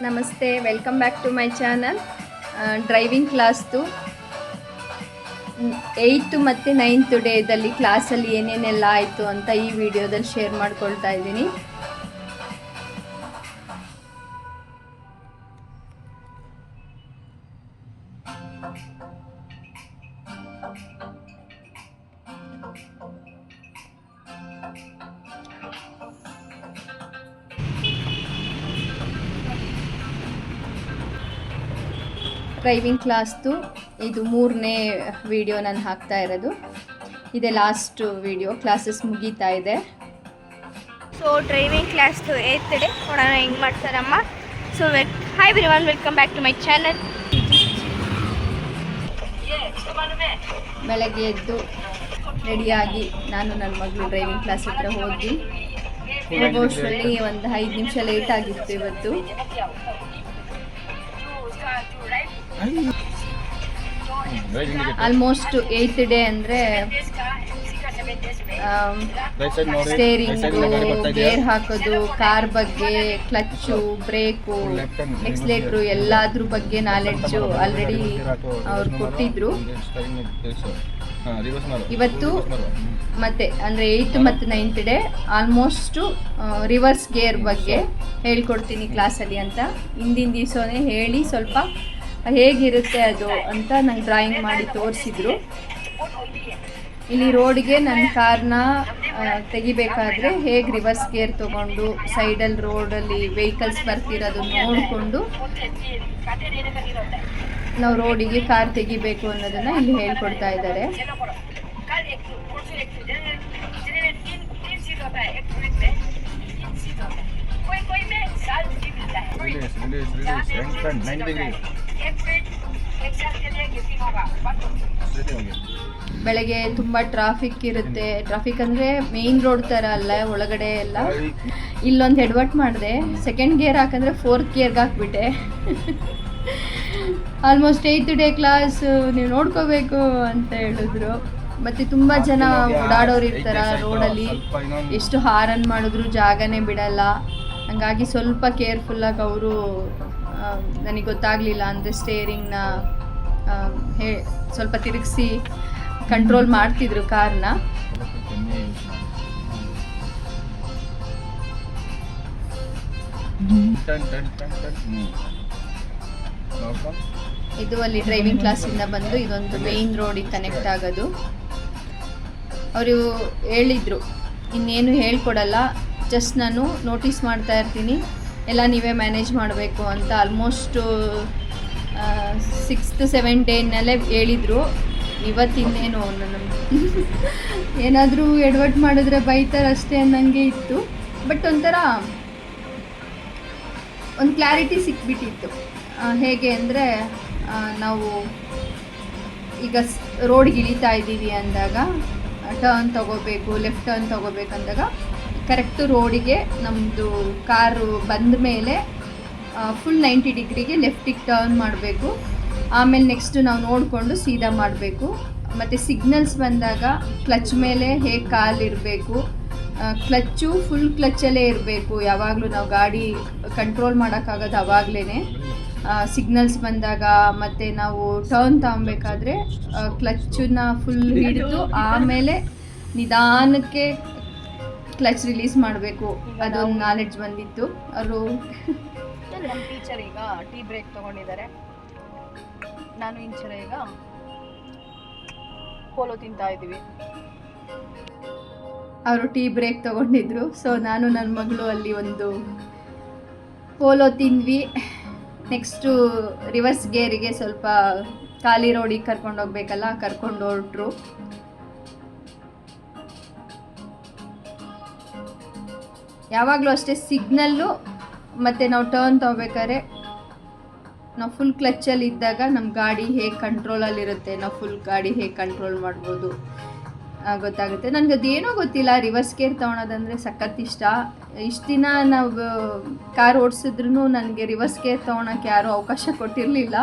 ನಮಸ್ತೆ, welcome back to my channel. Driving ಕ್ಲಾಸ್ದು 8th ಮತ್ತು 9th ಡೇದಲ್ಲಿ ಕ್ಲಾಸಲ್ಲಿ ಏನೇನೆಲ್ಲ ಆಯಿತು ಅಂತ ಈ ವಿಡಿಯೋದಲ್ಲಿ ಶೇರ್ ಮಾಡ್ಕೊಳ್ತಾ ಇದ್ದೀನಿ. ಡ್ರೈವಿಂಗ್ ಕ್ಲಾಸ್ದು ಇದು 3ನೇ ವಿಡಿಯೋ ನಾನು ಹಾಕ್ತಾ ಇರೋದು. ಇದೇ ಲಾಸ್ಟ್ ವಿಡಿಯೋ. ಕ್ಲಾಸಸ್ ಮುಗೀತಾ ಇದೆ. ಸೊ ಡ್ರೈವಿಂಗ್ ಕ್ಲಾಸ್ದು 8th ಡೇ ನೋಡೋಣ ಹೆಂಗೆ ಮಾಡ್ತಾರಮ್ಮ. So hi everyone, welcome back to my channel. ಬೆಳಗ್ಗೆ ಎದ್ದು ರೆಡಿಯಾಗಿ ನಾನು ನನ್ನ ಮಗಳು ಡ್ರೈವಿಂಗ್ ಕ್ಲಾಸ್ ಹತ್ರ ಹೋಗಿ ಹೋಗೋಷ್ಟರಲ್ಲಿ ಒಂದು 5 ನಿಮಿಷ ಲೇಟ್ ಆಗಿತ್ತು ಇವತ್ತು. ಆಲ್ಮೋಸ್ಟ್ 8th ಡೇ ಅಂದರೆ ಸ್ಟೇರಿಂಗು, ಗೇರ್ ಹಾಕೋದು, ಕಾರ್ ಬಗ್ಗೆ, ಕ್ಲಚ್ಚು, ಬ್ರೇಕು, ಎಕ್ಸ್ಲೇಟ್ರು ಎಲ್ಲಾದ್ರ ಬಗ್ಗೆ ನಾಲೆಡ್ಜು ಆಲ್ರೆಡಿ ಅವ್ರು ಕೊಟ್ಟಿದ್ರು. ಇವತ್ತು ಮತ್ತೆ ಅಂದರೆ 8th ಮತ್ತು 9th day almost reverse gear ಬಗ್ಗೆ ಹೇಳ್ಕೊಡ್ತೀನಿ ಕ್ಲಾಸಲ್ಲಿ ಅಂತ ಹಿಂದಿನ ದಿವಸನೇ ಹೇಳಿ ಸ್ವಲ್ಪ ಹೇಗಿರುತ್ತೆ ಅದು ಅಂತ ನಂಗೆ ಡ್ರಾಯಿಂಗ್ ಮಾಡಿ ತೋರಿಸಿದ್ರು. ಇಲ್ಲಿ ರೋಡ್ಗೆ ನನ್ನ ಕಾರ್ನ ತೆಗಿಬೇಕಾದ್ರೆ ಹೇಗೆ ರಿವರ್ಸ್ ಗೇರ್ ತೊಗೊಂಡು ಸೈಡಲ್ಲಿ ರೋಡಲ್ಲಿ ವೆಹಿಕಲ್ಸ್ ಬರ್ತಿರೋದು ನೋಡಿಕೊಂಡು ನಾವು ರೋಡಿಗೆ ಕಾರ್ ತೆಗಿಬೇಕು ಅನ್ನೋದನ್ನು ಇಲ್ಲಿ ಹೇಳ್ಕೊಡ್ತಾ ಇದ್ದಾರೆ. ಬೆಳಗ್ಗೆ ತುಂಬ ಟ್ರಾಫಿಕ್ ಇರುತ್ತೆ. ಟ್ರಾಫಿಕ್ ಅಂದರೆ ಮೇಯ್ನ್ ರೋಡ್ ಥರ ಅಲ್ಲ, ಒಳಗಡೆ ಎಲ್ಲ. ಇಲ್ಲೊಂದು ಎಡವಟ್ ಮಾಡಿದೆ, ಸೆಕೆಂಡ್ ಗೇರ್ ಹಾಕಂದ್ರೆ 4th ಗೇರ್ಗೆ ಹಾಕ್ಬಿಟ್ಟೆ. ಆಲ್ಮೋಸ್ಟ್ 8th ಡೇ ಕ್ಲಾಸ್ ನೀವು ನೋಡ್ಕೋಬೇಕು ಅಂತ ಹೇಳಿದ್ರು. ಮತ್ತು ತುಂಬ ಜನ ಓಡಾಡೋರು ಇರ್ತಾರೆ ರೋಡಲ್ಲಿ, ಎಷ್ಟು ಹಾರನ್ ಮಾಡಿದ್ರು ಜಾಗನೇ ಬಿಡಲ್ಲ. ಹಂಗಾಗಿ ಸ್ವಲ್ಪ ಕೇರ್ಫುಲ್ಲಾಗಿ ಅವರು ನನಗೆ ಗೊತ್ತಾಗಲಿಲ್ಲ ಅಂದರೆ ಸ್ಟೇರಿಂಗ್ನ ಸ್ವಲ್ಪ ತಿರುಗಿಸಿ ಕಂಟ್ರೋಲ್ ಮಾಡ್ತಿದ್ರು ಕಾರ್ನ. ಇದು ಅಲ್ಲಿ ಡ್ರೈವಿಂಗ್ ಕ್ಲಾಸಿಂದ ಬಂದು ಇದೊಂದು ಮೇಯ್ನ್ ರೋಡಿಗೆ ಕನೆಕ್ಟ್ ಆಗೋದು. ಅವರು ಹೇಳಿದರು ಇನ್ನೇನು ಹೇಳ್ಕೊಡಲ್ಲ, ಜಸ್ಟ್ ನಾನು ನೋಟಿಸ್ ಮಾಡ್ತಾ ಇರ್ತೀನಿ, ಎಲ್ಲ ನೀವೇ ಮ್ಯಾನೇಜ್ ಮಾಡಬೇಕು ಅಂತ. ಆಲ್ಮೋಸ್ಟು 6th 7th ಡೇನಲ್ಲೇ ಹೇಳಿದರು. ಇವತ್ತಿನ್ನೇನು ನನ್ನ ಏನಾದರೂ ಎಡವಟ್ ಮಾಡಿದ್ರೆ ಬೈತಾರೆ ಅಷ್ಟೇ ಅನ್ನಂಗೆ ಇತ್ತು. ಬಟ್ ಒಂಥರ ಒಂದು ಕ್ಲಾರಿಟಿ ಸಿಕ್ಬಿಟ್ಟಿತ್ತು. ಹೇಗೆ ಅಂದರೆ ನಾವು ಈಗ ರೋಡ್ಗೆ ಇಳಿತಾ ಇದ್ದೀವಿ ಅಂದಾಗ ಟರ್ನ್ ತೊಗೋಬೇಕು, ಲೆಫ್ಟ್ ಟರ್ನ್ ತೊಗೋಬೇಕಂದಾಗ ಕರೆಕ್ಟು ರೋಡಿಗೆ ನಮ್ಮದು ಕಾರು ಬಂದ ಮೇಲೆ ಫುಲ್ 90 ಡಿಗ್ರಿಗೆ ಲೆಫ್ಟಿಗೆ ಟರ್ನ್ ಮಾಡಬೇಕು. ಆಮೇಲೆ ನೆಕ್ಸ್ಟು ನಾವು ನೋಡಿಕೊಂಡು ಸೀದಾ ಮಾಡಬೇಕು. ಮತ್ತು ಸಿಗ್ನಲ್ಸ್ ಬಂದಾಗ ಕ್ಲಚ್ ಮೇಲೆ ಹೇಗೆ ಕಾಲಿರಬೇಕು, ಕ್ಲಚ್ಚು ಫುಲ್ ಕ್ಲಚ್ಚಲ್ಲೇ ಇರಬೇಕು. ಯಾವಾಗಲೂ ನಾವು ಗಾಡಿ ಕಂಟ್ರೋಲ್ ಮಾಡೋಕ್ಕಾಗೋದು ಆವಾಗಲೇ. ಸಿಗ್ನಲ್ಸ್ ಬಂದಾಗ ಮತ್ತು ನಾವು ಟರ್ನ್ ತಗೊಬೇಕಾದ್ರೆ ಕ್ಲಚ್ಚನ್ನ ಫುಲ್ ಹಿಡಿದು ಆಮೇಲೆ ನಿಧಾನಕ್ಕೆ ಕ್ಲಚ್ ರಿಲೀಸ್ ಮಾಡಬೇಕು. ಅದೊಂದು ನಾಲೆಡ್ಜ್ ಬಂದಿತ್ತು. ಅವರು ನಮ್ಮ ಟೀಚರ್ ಈಗ ಟೀ ಬ್ರೇಕ್ ತೊಗೊಂಡಿದ್ದಾರೆ. ನಾನು ಇಂಚರ ಈಗ ಪೋಲೋ ತಿಂತಾ ಇದ್ದೀವಿ. ಅವರು ಟೀ ಬ್ರೇಕ್ ತೊಗೊಂಡಿದ್ರು. ಸೊ ನಾನು ನನ್ನ ಮಗಳು ಅಲ್ಲಿ ಒಂದು ಪೋಲೋ ತಿಂದ್ವಿ. ನೆಕ್ಸ್ಟು ರಿವರ್ಸ್ ಗೇರಿಗೆ ಸ್ವಲ್ಪ ಖಾಲಿ ರೋಡಿಗೆ ಕರ್ಕೊಂಡು ಹೋಗ್ಬೇಕಲ್ಲ, ಕರ್ಕೊಂಡು ಹೊರಟ್ರು. ಯಾವಾಗಲೂ ಅಷ್ಟೇ ಸಿಗ್ನಲ್ಲು ಮತ್ತು ನಾವು ಟರ್ನ್ ತೊಗೋಬೇಕಾದ್ರೆ ನಾವು ಫುಲ್ ಕ್ಲಚ್ಚಲ್ಲಿ ಇದ್ದಾಗ ನಮ್ಮ ಗಾಡಿ ಹೇಗೆ ಕಂಟ್ರೋಲಲ್ಲಿರುತ್ತೆ, ನಾವು ಫುಲ್ ಗಾಡಿ ಹೇಗೆ ಕಂಟ್ರೋಲ್ ಮಾಡ್ಬೋದು ಗೊತ್ತಾಗುತ್ತೆ. ನನಗೆ ಅದೇನೋ ಗೊತ್ತಿಲ್ಲ, ರಿವರ್ಸ್ ಗೇರ್ ತೊಗೊಳೋದಂದರೆ ಸಖತ್ ಇಷ್ಟ. ಇಷ್ಟು ದಿನ ನಾವು ಕಾರ್ ಓಡಿಸಿದ್ರೂ ನನಗೆ ರಿವರ್ಸ್ ಗೇರ್ ತೊಗೊಳಕ್ಕೆ ಯಾರೂ ಅವಕಾಶ ಕೊಟ್ಟಿರಲಿಲ್ಲ.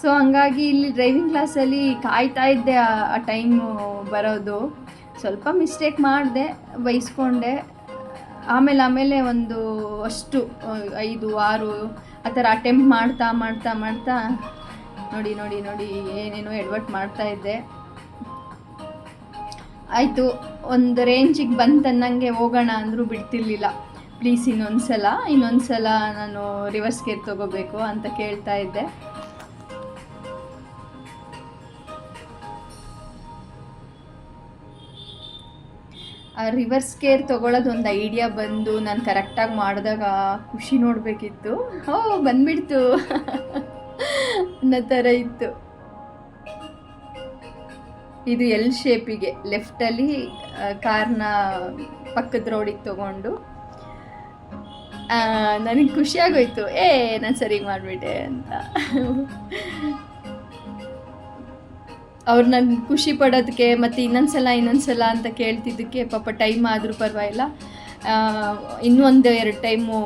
ಸೊ ಹಂಗಾಗಿ ಇಲ್ಲಿ ಡ್ರೈವಿಂಗ್ ಕ್ಲಾಸಲ್ಲಿ ಕಾಯ್ತಾ ಇದ್ದೆ ಆ ಟೈಮು ಬರೋದು. ಸ್ವಲ್ಪ ಮಿಸ್ಟೇಕ್ ಮಾಡಿದೆ, ಬೈಸ್ಕೊಂಡೆ. ಆಮೇಲೆ ಒಂದು ಅಷ್ಟು 5, 6 ಆ ಥರ ಅಟೆಂಪ್ಟ್ ಮಾಡ್ತಾ ನೋಡಿ ಏನೇನೋ ಎಡವಟ್ಟು ಮಾಡ್ತಾಯಿದ್ದೆ. ಆಯಿತು, ಒಂದು ರೇಂಜಿಗೆ ಬಂತನ್ನಂಗೆ ಹೋಗೋಣ ಅಂದರೂ ಬಿಡ್ತಿರ್ಲಿಲ್ಲ. ಪ್ಲೀಸ್ ಇನ್ನೊಂದು ಸಲ ನಾನು ರಿವರ್ಸ್ ಗೇರ್ ತೊಗೋಬೇಕು ಅಂತ ಕೇಳ್ತಾ ಇದ್ದೆ. ಆ ರಿವರ್ಸ್ ಗೇರ್ ತೊಗೊಳೋದು ಒಂದು ಐಡಿಯಾ ಬಂದು ನಾನು ಕರೆಕ್ಟಾಗಿ ಮಾಡಿದಾಗ ಖುಷಿ ನೋಡಬೇಕಿತ್ತು. ಬಂದ್ಬಿಡ್ತು ಅನ್ನೋ ಥರ ಇತ್ತು. ಇದು ಎಲ್ ಶೇಪಿಗೆ ಲೆಫ್ಟಲ್ಲಿ ಕಾರ್ನ ಪಕ್ಕದ ರೋಡಿಗೆ ತೊಗೊಂಡು ನನಗೆ ಖುಷಿಯಾಗೋಯ್ತು, ನಾನು ಸರಿಗೆ ಮಾಡಿಬಿಟ್ಟೆ ಅಂತ. ಅವ್ರು ನನ್ನ ಖುಷಿ ಪಡೋದಕ್ಕೆ ಮತ್ತು ಇನ್ನೊಂದ್ಸಲ ಅಂತ ಕೇಳ್ತಿದ್ದಕ್ಕೆ ಪಾಪ ಟೈಮ್ ಆದರೂ ಪರವಾಗಿಲ್ಲ, ಇನ್ನೊಂದು 2 ಟೈಮು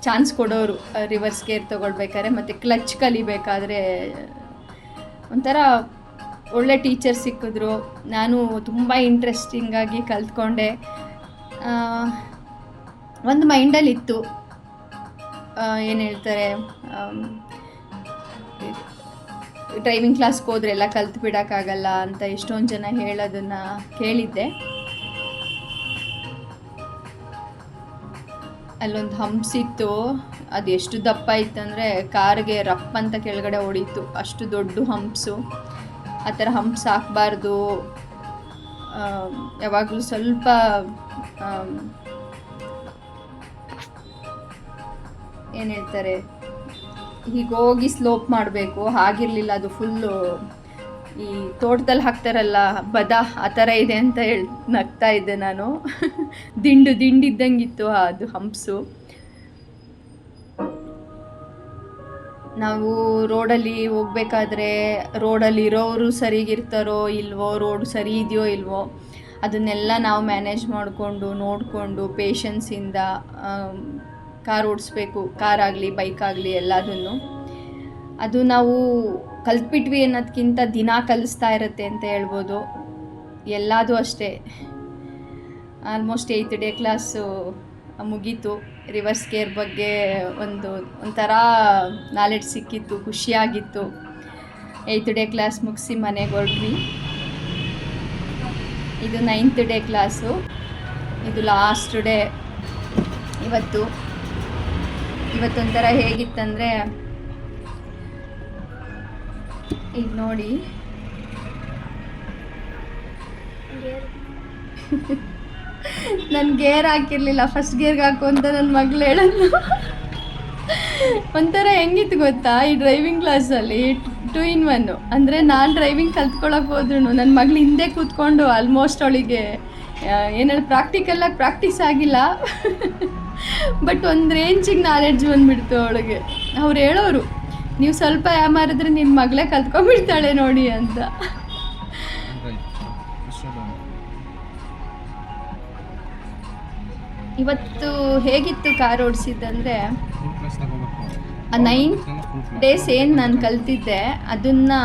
ಚಾನ್ಸ್ ಕೊಡೋರು ರಿವರ್ಸ್ ಗೇರ್ ತೊಗೊಳ್ಬೇಕಾದ್ರೆ ಮತ್ತು ಕ್ಲಚ್ ಕಲಿಬೇಕಾದ್ರೆ. ಒಂಥರ ಒಳ್ಳೆ ಟೀಚರ್ ಸಿಕ್ಕಿದ್ರು. ನಾನು ತುಂಬ ಇಂಟ್ರೆಸ್ಟಿಂಗಾಗಿ ಕಲ್ತ್ಕೊಂಡೆ. ಒಂದು ಮೈಂಡಲ್ಲಿತ್ತು, ಏನು ಹೇಳ್ತಾರೆ, ಡ್ರೈವಿಂಗ್ ಕ್ಲಾಸ್ಗೆ ಹೋದ್ರೆ ಎಲ್ಲ ಕಲ್ತು ಬಿಡೋಕ್ಕಾಗಲ್ಲ ಅಂತ ಎಷ್ಟೊಂದು ಜನ ಹೇಳೋದನ್ನು ಕೇಳಿದ್ದೆ. ಅಲ್ಲೊಂದು ಹಂಪ್ಸ್ ಇತ್ತು, ಅದು ಎಷ್ಟು ದಪ್ಪ ಇತ್ತಂದರೆ ಕಾರ್ಗೆ ರಪ್ ಅಂತ ಕೆಳಗಡೆ ಹೊಡೀತು, ಅಷ್ಟು ದೊಡ್ಡ ಹಂಪ್ಸು. ಆ ಥರ ಹಂಪ್ಸ್ ಹಾಕಬಾರ್ದು, ಯಾವಾಗಲೂ ಸ್ವಲ್ಪ ಏನು ಹೇಳ್ತಾರೆ, ಹೀಗೋಗಿ ಸ್ಲೋಪ್ ಮಾಡಬೇಕು. ಹಾಗಿರಲಿಲ್ಲ, ಅದು ಫುಲ್ಲು ಈ ತೋಟದಲ್ಲಿ ಹಾಕ್ತಾರಲ್ಲ ಬದ, ಆ ಥರ ಇದೆ ಅಂತ ನಗ್ತಾ ಇದ್ದೆ ನಾನು. ದಿಂಡಿದ್ದಂಗಿತ್ತು ಅದು ಹಂಪ್ಸು. ನಾವು ರೋಡಲ್ಲಿ ಹೋಗ್ಬೇಕಾದ್ರೆ ರೋಡಲ್ಲಿ ಇರೋರು ಸರಿಗಿರ್ತಾರೋ ಇಲ್ವೋ, ರೋಡ್ ಸರಿ ಇದೆಯೋ ಇಲ್ವೋ ಅದನ್ನೆಲ್ಲ ನಾವು ಮ್ಯಾನೇಜ್ ಮಾಡಿಕೊಂಡು ನೋಡಿಕೊಂಡು ಪೇಷನ್ಸಿಂದ ಕಾರ್ ಓಡಿಸ್ಬೇಕು. ಕಾರಾಗಲಿ ಬೈಕಾಗಲಿ ಎಲ್ಲದನ್ನು. ಅದು ನಾವು ಕಲ್ತ್ಬಿಟ್ವಿ ಅನ್ನೋದಕ್ಕಿಂತ ದಿನ ಕಲಿಸ್ತಾ ಇರುತ್ತೆ ಅಂತ ಹೇಳ್ಬೋದು. ಎಲ್ಲದೂ ಅಷ್ಟೇ. ಆಲ್ಮೋಸ್ಟ್ 8th ಡೇ ಕ್ಲಾಸು ಮುಗೀತು. ರಿವರ್ಸ್ ಗೇರ್ ಬಗ್ಗೆ ಒಂಥರ ನಾಲೆಡ್ಜ್ ಸಿಕ್ಕಿತ್ತು, ಖುಷಿಯಾಗಿತ್ತು. 8th ಡೇ ಕ್ಲಾಸ್ ಮುಗಿಸಿ ಮನೆಗೆ ಹೊರಟ್ವಿ. ಇದು 9th ಡೇ ಕ್ಲಾಸು, ಇದು ಲಾಸ್ಟ್ ಡೇ. ಇವತ್ತೊಂಥರ ಹೇಗಿತ್ತಂದರೆ, ಈಗ ನೋಡಿ ನಾನು ಗೇರ್ ಹಾಕಿರಲಿಲ್ಲ, ಫಸ್ಟ್ ಗೇರ್ಗೆ ಹಾಕು ಅಂತ ನನ್ನ ಮಗಳು ಹೇಳೋದು. ಒಂಥರ ಹೆಂಗಿತ್ತು ಗೊತ್ತಾ, ಈ ಡ್ರೈವಿಂಗ್ ಕ್ಲಾಸಲ್ಲಿ 2 in 1. ಅಂದರೆ ನಾನು ಡ್ರೈವಿಂಗ್ ಕಲ್ತ್ಕೊಳ್ಳೋಕೆ ಹೋದ್ರೂ ನನ್ನ ಮಗಳು ಹಿಂದೆ ಕೂತ್ಕೊಂಡು ಆಲ್ಮೋಸ್ಟ್ ಅವಳಿಗೆ ಏನಾದ್ರು ಪ್ರಾಕ್ಟಿಕಲಾಗಿ ಪ್ರಾಕ್ಟೀಸ್ ಆಗಿಲ್ಲ, ಬಟ್ ಒಂದು ರೇಂಜಿಗೆ ನಾಲೆಡ್ಜ್ ಬಂದುಬಿಡ್ತು ಅವಳಿಗೆ. ಅವ್ರು ಹೇಳೋರು, ನೀವು ಸ್ವಲ್ಪ ಯಾಮಾರಿದ್ರೆ ನಿಮ್ಮ ಮಗಳೇ ಕಲ್ತ್ಕೊಂಡ್ಬಿಡ್ತಾಳೆ ನೋಡಿ ಅಂತ. ಇವತ್ತು ಹೇಗಿತ್ತು ಕಾರ್ ಓಡಿಸಿದ್ದಂದರೆ, 9 ಡೇಸ್ ಏನು ನಾನು ಕಲ್ತಿದ್ದೆ ಅದನ್ನು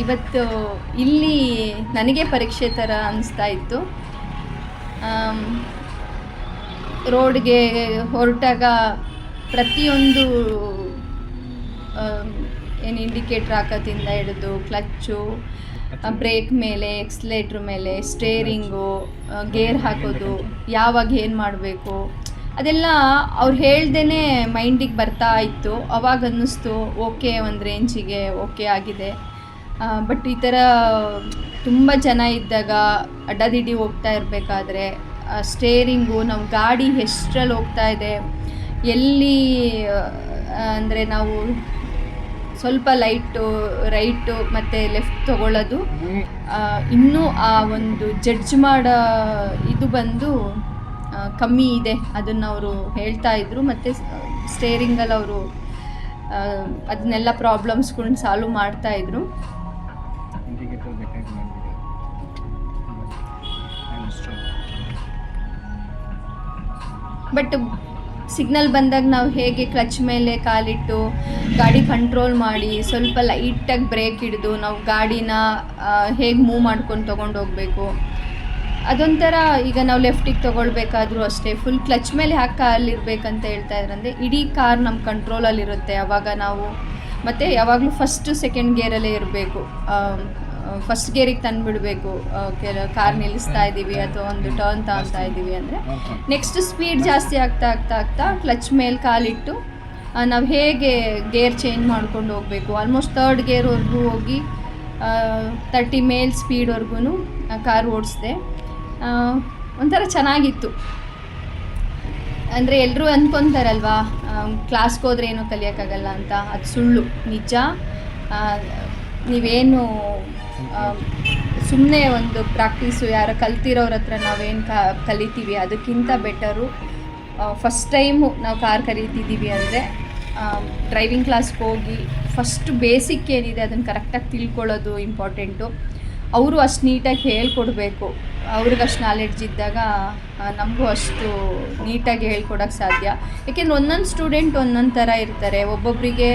ಇವತ್ತು ಇಲ್ಲಿ ನನಗೆ ಪರೀಕ್ಷೆ ಥರ ಅನಿಸ್ತಾ ಇತ್ತು. ರೋಡ್ಗೆ ಹೊರಟಾಗ ಪ್ರತಿಯೊಂದು ಏನು ಇಂಡಿಕೇಟ್ರ್ ಹಾಕೋದ್ರಿಂದ ಹಿಡಿದು ಕ್ಲಚ್ಚು, ಬ್ರೇಕ್ ಮೇಲೆ, ಎಕ್ಸ್ಲೇಟ್ರ್ ಮೇಲೆ, ಸ್ಟೇರಿಂಗು, ಗೇರ್ ಹಾಕೋದು, ಯಾವಾಗ ಏನು ಮಾಡಬೇಕು ಅದೆಲ್ಲ ಅವ್ರು ಹೇಳ್ದೇ ಮೈಂಡಿಗೆ ಬರ್ತಾ ಇತ್ತು. ಅವಾಗ ಅನ್ನಿಸ್ತು ಓಕೆ, ಒಂದು ರೇಂಜಿಗೆ ಓಕೆ ಆಗಿದೆ. ಬಟ್ ಈ ಥರ ತುಂಬ ಜನ ಇದ್ದಾಗ ಅಡ್ಡದಿಡ್ಡಿ ಹೋಗ್ತಾ ಇರಬೇಕಾದ್ರೆ ಸ್ಟೇರಿಂಗು, ನಾವು ಗಾಡಿ ಎಷ್ಟರಲ್ಲಿ ಹೋಗ್ತಾ ಇದೆ, ಎಲ್ಲಿ ಅಂದರೆ ನಾವು ಸ್ವಲ್ಪ ರೈಟು ಮತ್ತು ಲೆಫ್ಟ್ ತೊಗೊಳ್ಳೋದು, ಇನ್ನೂ ಆ ಒಂದು ಜಡ್ಜ್ ಮಾಡೋ ಇದು ಬಂದು ಕಮ್ಮಿ ಇದೆ. ಅದನ್ನು ಅವರು ಹೇಳ್ತಾ ಇದ್ರು. ಮತ್ತು ಸ್ಟೇರಿಂಗಲ್ಲಿ ಅವರು ಅದನ್ನೆಲ್ಲ ಪ್ರಾಬ್ಲಮ್ಸ್ಗಳನ್ನ ಸಾಲ್ವ್ ಮಾಡ್ತಾಯಿದ್ರು. ಬಟ್ ಸಿಗ್ನಲ್ ಬಂದಾಗ ನಾವು ಹೇಗೆ ಕ್ಲಚ್ ಮೇಲೆ ಕಾಲಿಟ್ಟು ಗಾಡಿ ಕಂಟ್ರೋಲ್ ಮಾಡಿ ಸ್ವಲ್ಪ ಲೈಟಾಗಿ ಬ್ರೇಕ್ ಹಿಡಿದು ನಾವು ಗಾಡಿನ ಹೇಗೆ ಮೂವ್ ಮಾಡ್ಕೊಂಡು ತೊಗೊಂಡು ಹೋಗಬೇಕು, ಅದೊಂಥರ ಈಗ ನಾವು ಲೆಫ್ಟಿಗೆ ತೊಗೊಳ್ಬೇಕಾದ್ರೂ ಅಷ್ಟೇ ಫುಲ್ ಕ್ಲಚ್ ಮೇಲೆ ಯಾಕೆ ಕಾಲಿರ್ಬೇಕಂತ ಹೇಳ್ತಾ ಇದ್ರಂದರೆ ಇಡೀ ಕಾರ್ ನಮ್ಮ ಕಂಟ್ರೋಲಲ್ಲಿರುತ್ತೆ. ಆವಾಗ ನಾವು ಮತ್ತು ಯಾವಾಗಲೂ ಫಸ್ಟು ಸೆಕೆಂಡ್ ಗೇರಲ್ಲೇ ಇರಬೇಕು. ಫಸ್ಟ್ ಗೇರಿಗೆ ತಂದುಬಿಡಬೇಕು. ಕಾರ್ ನಿಲ್ಲಿಸ್ತಾ ಇದ್ದೀವಿ ಅಥವಾ ಒಂದು ಟರ್ನ್ ತಗೊಳ್ತಾ ಇದ್ದೀವಿ ಅಂದರೆ ನೆಕ್ಸ್ಟ್ ಸ್ಪೀಡ್ ಜಾಸ್ತಿ ಆಗ್ತಾ ಆಗ್ತಾ ಆಗ್ತಾ ಕ್ಲಚ್ ಮೇಲೆ ಕಾಲಿಟ್ಟು ನಾವು ಹೇಗೆ ಗೇರ್ ಚೇಂಜ್ ಮಾಡ್ಕೊಂಡು ಹೋಗಬೇಕು. ಆಲ್ಮೋಸ್ಟ್ 3rd ಗೇರ್ವರೆಗೂ ಹೋಗಿ 30 ಮೇಲ್ ಸ್ಪೀಡ್ವರೆಗೂ ಕಾರ್ ಓಡಿಸಿದೆ. ಒಂಥರ ಚೆನ್ನಾಗಿತ್ತು. ಅಂದರೆ ಎಲ್ಲರೂ ಅಂದ್ಕೊತಾರಲ್ವಾ ಕ್ಲಾಸ್ಗೆ ಹೋದ್ರೆ ಏನೂ ಕಲಿಯೋಕ್ಕಾಗಲ್ಲ ಅಂತ. ಅದು ಸುಳ್ಳು. ನಿಜ. ನೀವೇನು ಸುಮ್ಮನೆ ಒಂದು ಪ್ರಾಕ್ಟೀಸು ಯಾರೋ ಕಲ್ತಿರೋರ ಹತ್ರ ನಾವೇನು ಕಲಿತೀವಿ ಅದಕ್ಕಿಂತ ಬೆಟರು ಫಸ್ಟ್ ಟೈಮು ನಾವು ಕಾರ್ ಕಲಿತಿದ್ದೀವಿ ಅಂದರೆ ಡ್ರೈವಿಂಗ್ ಕ್ಲಾಸ್ಗೆ ಹೋಗಿ ಫಸ್ಟ್ ಬೇಸಿಕ್ ಏನಿದೆ ಅದನ್ನು ಕರೆಕ್ಟಾಗಿ ತಿಳ್ಕೊಳ್ಳೋದು ಇಂಪಾರ್ಟೆಂಟು. ಅವರು ಅಷ್ಟು ನೀಟಾಗಿ ಹೇಳ್ಕೊಡ್ಬೇಕು. ಅವ್ರಿಗೆ ಅಷ್ಟು ನಾಲೆಡ್ಜ್ ಇದ್ದಾಗ ನಮಗೂ ಅಷ್ಟು ನೀಟಾಗಿ ಹೇಳ್ಕೊಡೋಕ್ಕೆ ಸಾಧ್ಯ. ಏಕೆಂದರೆ ಒಂದೊಂದು ಸ್ಟೂಡೆಂಟ್ ಒಂದೊಂದು ಥರ ಇರ್ತಾರೆ. ಒಬ್ಬೊಬ್ಬರಿಗೆ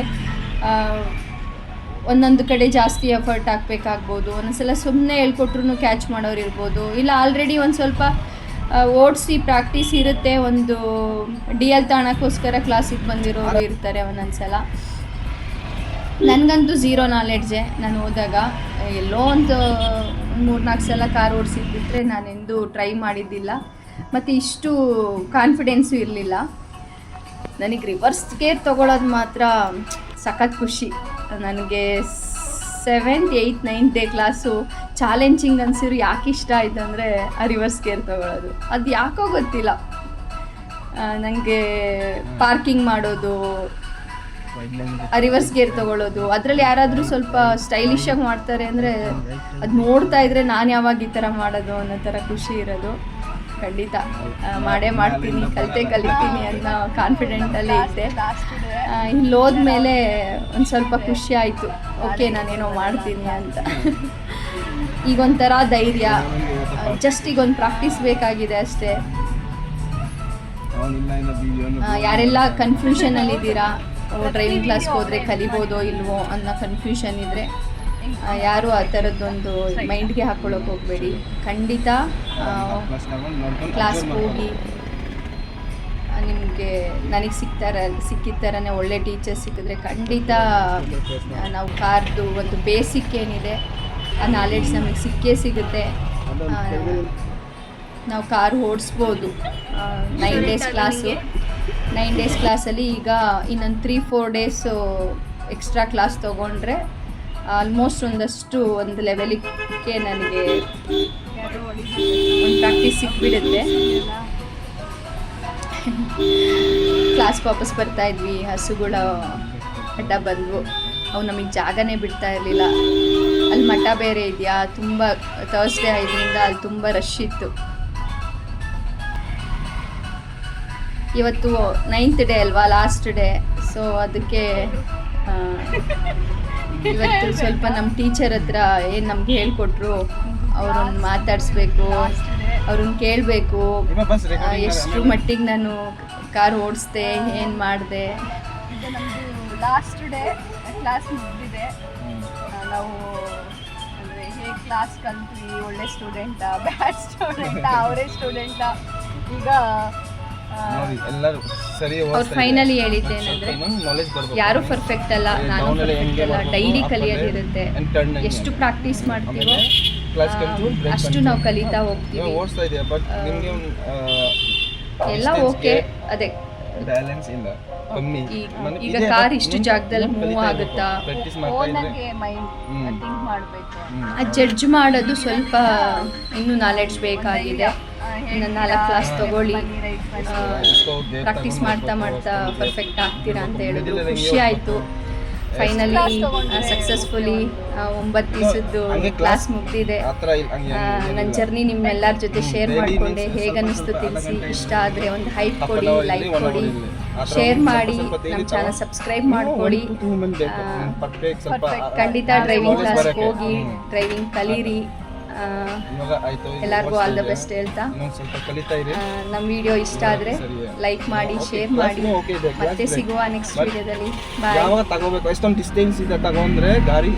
ಒಂದೊಂದು ಕಡೆ ಜಾಸ್ತಿ ಎಫರ್ಟ್ ಹಾಕಬೇಕಾಗ್ಬೋದು. ಒಂದೊಂದ್ಸಲ ಸುಮ್ಮನೆ ಹೇಳ್ಕೊಟ್ರು ಕ್ಯಾಚ್ ಮಾಡೋರು ಇರ್ಬೋದು. ಇಲ್ಲ ಆಲ್ರೆಡಿ ಒಂದು ಸ್ವಲ್ಪ ಓಡಿಸಿ ಪ್ರಾಕ್ಟೀಸ್ ಇರುತ್ತೆ. ಒಂದು DL ತಾಣಕ್ಕೋಸ್ಕರ ಕ್ಲಾಸಿಗೆ ಬಂದಿರೋರು ಇರ್ತಾರೆ ಒಂದೊಂದು ಸಲ. ನನಗಂತೂ ಝೀರೋ ನಾಲೆಡ್ಜೆ. ನಾನು ಹೋದಾಗ ಎಲ್ಲೋ ಒಂದು 3-4 ಸಲ ಕಾರ್ ಓಡಿಸಿದ್ಬಿಟ್ರೆ ನಾನೆಂದೂ ಟ್ರೈ ಮಾಡಿದ್ದಿಲ್ಲ ಮತ್ತು ಇಷ್ಟು ಕಾನ್ಫಿಡೆನ್ಸು ಇರಲಿಲ್ಲ. ನನಗೆ ರಿವರ್ಸ್ ಗೇರ್ ತೊಗೊಳೋದು ಮಾತ್ರ ಸಖತ್ ಖುಷಿ. ನನಗೆ 7th 8th 9th day class challenging ಅನ್ಸಿರು. ಯಾಕೆ ಇಷ್ಟ ಆಯಿತು ಅಂದರೆ ಆ ರಿವರ್ಸ್ ಗೇರ್ ತೊಗೊಳೋದು. ಅದು ಯಾಕೋ ಗೊತ್ತಿಲ್ಲ. ನನಗೆ ಪಾರ್ಕಿಂಗ್ ಮಾಡೋದು, ರಿವರ್ಸ್ ಗೇರ್ ತೊಗೊಳ್ಳೋದು, ಅದರಲ್ಲಿ ಯಾರಾದರೂ ಸ್ವಲ್ಪ ಸ್ಟೈಲಿಶಾಗಿ ಮಾಡ್ತಾರೆ ಅಂದರೆ ಅದು ನೋಡ್ತಾ ಇದ್ದರೆ ನಾನು ಯಾವಾಗ ಈ ಥರ ಮಾಡೋದು ಅನ್ನೋ ಥರ ಖುಷಿ ಇರೋದು. ಖಂಡಿತ ಮಾಡೇ ಮಾಡ್ತೀನಿ, ಕಲಿತೀನಿ ಅನ್ನೋ ಕಾನ್ಫಿಡೆಂಟಲ್ಲೇ ಇದ್ದೆ. ಇಲ್ಲಿ ಹೋದ್ಮೇಲೆ ಒಂದು ಸ್ವಲ್ಪ ಖುಷಿ ಆಯಿತು. ಓಕೆ ನಾನೇನೋ ಮಾಡ್ತೀನಿ ಅಂತ. ಈಗೊಂಥರ ಧೈರ್ಯ. ಜಸ್ಟ್ ಈಗೊಂದು ಪ್ರಾಕ್ಟೀಸ್ ಬೇಕಾಗಿದೆ ಅಷ್ಟೇ. ಯಾರೆಲ್ಲ ಕನ್ಫ್ಯೂಷನಲ್ಲಿದ್ದೀರಾ ಡ್ರೈವಿಂಗ್ ಕ್ಲಾಸ್ಗೆ ಹೋದರೆ ಕಲಿಬೋದೋ ಇಲ್ವೋ ಅನ್ನೋ ಕನ್ಫ್ಯೂಷನ್ ಇದ್ದರೆ ಯಾರು ಆ ಥರದ್ದೊಂದು ಮೈಂಡ್ಗೆ ಹಾಕ್ಕೊಳ್ಳೋಕೆ ಹೋಗಬೇಡಿ. ಖಂಡಿತ ಕ್ಲಾಸ್ಗೆ ಹೋಗಿ ನಿಮಗೆ ನನಗೆ ಸಿಕ್ಕಿದ ಥರನೇ ಒಳ್ಳೆ ಟೀಚರ್ಸ್ ಸಿಕ್ಕಿದ್ರೆ ಖಂಡಿತ ನಾವು ಕಾರ್ದು ಒಂದು ಬೇಸಿಕ್ ಏನಿದೆ ಆ ನಾಲೆಡ್ಜ್ ನಮಗೆ ಸಿಕ್ಕೇ ಸಿಗುತ್ತೆ. ನಾವು ಕಾರ್ ಓಡಿಸ್ಬೋದು. 9 days class. 9 ಡೇಸ್ ಕ್ಲಾಸಲ್ಲಿ ಈಗ ಇನ್ನೊಂದು 3-4 ಡೇಸು ಎಕ್ಸ್ಟ್ರಾ ಕ್ಲಾಸ್ ತೊಗೊಂಡ್ರೆ ಆಲ್ಮೋಸ್ಟ್ ಒಂದು ಲೆವೆಲಿಗೆ ನನಗೆ ಒಂದು ಪ್ರಾಕ್ಟೀಸ್ ಸಿಕ್ಬಿಡುತ್ತೆ. ಕ್ಲಾಸ್ಗೆ ವಾಪಸ್ ಬರ್ತಾಯಿದ್ವಿ. ಹಸುಗಳ ಅಡ್ಡ ಬಂದವು. ಅವು ನಮಗೆ ಜಾಗನೇ ಬಿಡ್ತಾ ಇರಲಿಲ್ಲ. ಅಲ್ಲಿ ಮಠ ಬೇರೆ ಇದೆಯಾ, ತುಂಬ ಥರ್ಸ್ಡೇ ಆದ್ರಿಂದ ಅಲ್ಲಿ ತುಂಬ ರಶ್ ಇತ್ತು. ಇವತ್ತು 9th ಡೇ ಅಲ್ವಾ, ಲಾಸ್ಟ್ ಡೇ. ಸೊ ಅದಕ್ಕೆ ಇವತ್ತು ಸ್ವಲ್ಪ ನಮ್ಮ ಟೀಚರ್ ಹತ್ರ ಏನು ನಮ್ಗೆ ಹೇಳ್ಕೊಟ್ರು ಅವ್ರನ್ನ ಮಾತಾಡಿಸ್ಬೇಕು, ಅವ್ರನ್ನ ಕೇಳಬೇಕು. ಎಷ್ಟು ಮಟ್ಟಿಗೆ ನಾನು ಕಾರ್ ಓಡಿಸ್ದೆ, ಏನು ಮಾಡಿದೆ. ಇದು ನಮ್ಮದು ಲಾಸ್ಟ್ ಡೇ ಕ್ಲಾಸ್ ಮುಗಿದಿದೆ. ನಾವು ಅಂದರೆ ಹೇಗೆ ಕ್ಲಾಸ್ ಕಲ್ತ್ವಿ, ಒಳ್ಳೆ ಸ್ಟೂಡೆಂಟಾ, ಬ್ಯಾಡ್ ಸ್ಟೂಡೆಂಟಾ, ಅವರೇ ಸ್ಟೂಡೆಂಟಾ, ಈಗ ಎಲ್ಲರೂ ಸರಿ. ಅವ್ರು ಫೈನಲಿ ಹೇಳಿದ್ದೇನೆಂದರೆ ಯಾರೂ ಪರ್ಫೆಕ್ಟ್ ಅಲ್ಲ, ನಾನು ಪರ್ಫೆಕ್ಟ್ ಅಲ್ಲ. ಡೈಲಿ ಕಲಿಯೋದಿರುತ್ತೆ. ಎಷ್ಟು ಪ್ರಾಕ್ಟೀಸ್ ಮಾಡ್ತೀವೋ ಅಷ್ಟು ನಾವು ಕಲಿತಾ ಹೋಗ್ತೀವಿ. ಎಲ್ಲ ಓಕೆ. ಅದೇ ಬ್ಯಾಲೆನ್ಸ್ ಇಲ್ಲ, ಕಮ್ಮಿ. ಈಗ ಕಾರ್ ಇಷ್ಟು ಜಾಗದಲ್ಲಿ ಮೂವ್ ಆಗುತ್ತಾ, ಓನಾಗೆ ಮೈಂಡ್ ಥಿಂಕ್ ಮಾಡಬೇಕು. ಆ ಜಡ್ಜ್ ಮಾಡೋದು ಸ್ವಲ್ಪ ಇನ್ನೂ ನಾಲೆಡ್ಜ್ ಬೇಕಾಗಿದೆ. ಇನ್ನು 4 ಕ್ಲಾಸ್ ತಗೊಳ್ಳಿ, ಪ್ರಾಕ್ಟೀಸ್ ಮಾಡ್ತಾ ಪರ್ಫೆಕ್ಟ್ ಆಗ್ತೀರಾ ಅಂತ ಹೇಳಿದ್ರು. ಖುಷಿ ಆಯಿತು. ಫೈನಲಿ ಸಕ್ಸಸ್ಫುಲಿ 9 ದಿವಸದ್ದು ಕ್ಲಾಸ್ ಮುಗ್ದಿದೆ. ನನ್ನ ಜರ್ನಿ ನಿಮ್ಮೆಲ್ಲರ ಜೊತೆ ಶೇರ್ ಮಾಡಿಕೊಂಡೆ. ಹೇಗನ್ನಿಸ್ತು ತಿಳಿಸಿ. ಇಷ್ಟ ಆದರೆ ಒಂದು ಹೈಪ್ ಕೊಡಿ, ಲೈಕ್ ಕೊಡಿ, ಶೇರ್ ಮಾಡಿ, ನಮ್ಮ ಚಾನಲ್ ಸಬ್ಸ್ಕ್ರೈಬ್ ಮಾಡ್ಕೊಳ್ಳಿ. ಖಂಡಿತ ಡ್ರೈವಿಂಗ್ ಕ್ಲಾಸ್ಗೆ ಹೋಗಿ ಡ್ರೈವಿಂಗ್ ಕಲೀರಿ. ಎಲ್ಲರಿಗೂ ಆಲ್ ದ ಬೆಸ್ಟ್ ಹೇಳ್ತಾ, ನಮ್ಮ ವಿಡಿಯೋ ಇಷ್ಟ ಆದರೆ ಲೈಕ್ ಮಾಡಿ, ಶೇರ್ ಮಾಡಿ. ಮತ್ತೆ ಸಿಗುವ ನೆಕ್ಸ್ಟ್ ವಿಡಿಯೋದಲ್ಲಿ. ಬಾಯ್. ಯಾವಾಗ ತಗೋಬೇಕು, ಎಷ್ಟೊಂದು ಡಿಸ್ಟೆನ್ಸ್ ಇದೆ ತಗೊಂಡ್ರೆ ಗಾಡಿ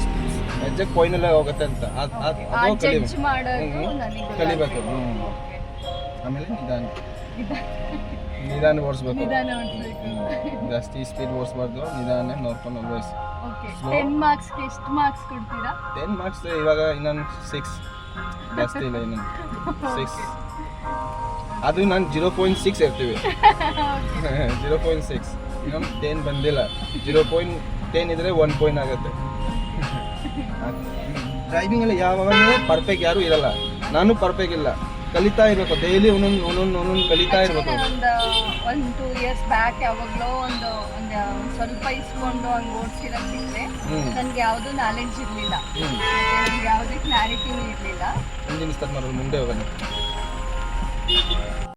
ಎಜ್ಜೆಗೆ ಪಾಯಿಂಟ್ ಹೋಗುತ್ತೆ ಅಂತ ಅದು ಜಡ್ಜ್ ಮಾಡೋದು ನನಗೆ ಕಲಿಬೇಕು. ಆಮೇಲೆ ನಿಧಾನ ಓಡಿಸ್ಬೇಕು. ನಿಧಾನ ಓಡಿಸ್ಬೇಕು. ಜಾಸ್ತಿ ಸ್ಪೀಡ್ ಓಡಿಸ್ಬಾರ್ದು, ನಿಧಾನ ನೋಡ್ಕೊಂಡು ಆಲ್ವೇಸ್. Okay Slow. 10 ಮಾರ್ಕ್ಸ್ಗೆ ಎಷ್ಟು ಮಾರ್ಕ್ಸ್ ಕೊಡ್ತೀರಾ? 10 ಮಾರ್ಕ್ಸ್ ಇವಾಗ ಇನ್ನೊಂದು 6 ಜಾಸ್ತಿ ಇಲ್ಲ, ಇನ್ನೊಂದು 6. ಅದು ನಾನು 0.6 ಇರ್ತೀವಿ. 0.6 ಇನ್ನೊಂದು 10 ಬಂದಿಲ್ಲ. 0.10 ಇದ್ರೆ 1 ಪಾಯಿಂಟ್ ಆಗುತ್ತೆ. ಡ್ರೈವಿಂಗ್ ಅಲ್ಲಿ ಯಾವಾಗ ಪರ್ಫೆಕ್ಟ್ ಯಾರು ಇರಲ್ಲ, ನಾನು ಪರ್ಫೆಕ್ಟ್ ಇಲ್ಲ. ಕಲಿತಾ ಇರಬೇಕು, ಡೈಲಿ ಒಂದೊಂದು ಕಲಿತಾ ಇರಬೇಕು. ಒಂದು 2 ಇಯರ್ಸ್ ಬ್ಯಾಕ್ ಯಾವಾಗಲೋ ಒಂದು ಸ್ವಲ್ಪ ಇಸ್ಕೊಂಡು ಹಂಗೆ ಓಡಿಸಿರೋದಿದ್ರೆ ನನಗೆ ಯಾವುದೂ ನಾಲೆಡ್ಜ್ ಇರಲಿಲ್ಲ, ನನಗೆ ಯಾವುದೇ ಕ್ಲಾರಿಟಿನೂ ಇರಲಿಲ್ಲ. ಇಂಜಿನ್ ಸ್ಟಾರ್ಟ್ ಮಾಡೋದು ಮುಂದೆ ಹೋಗೋಣ.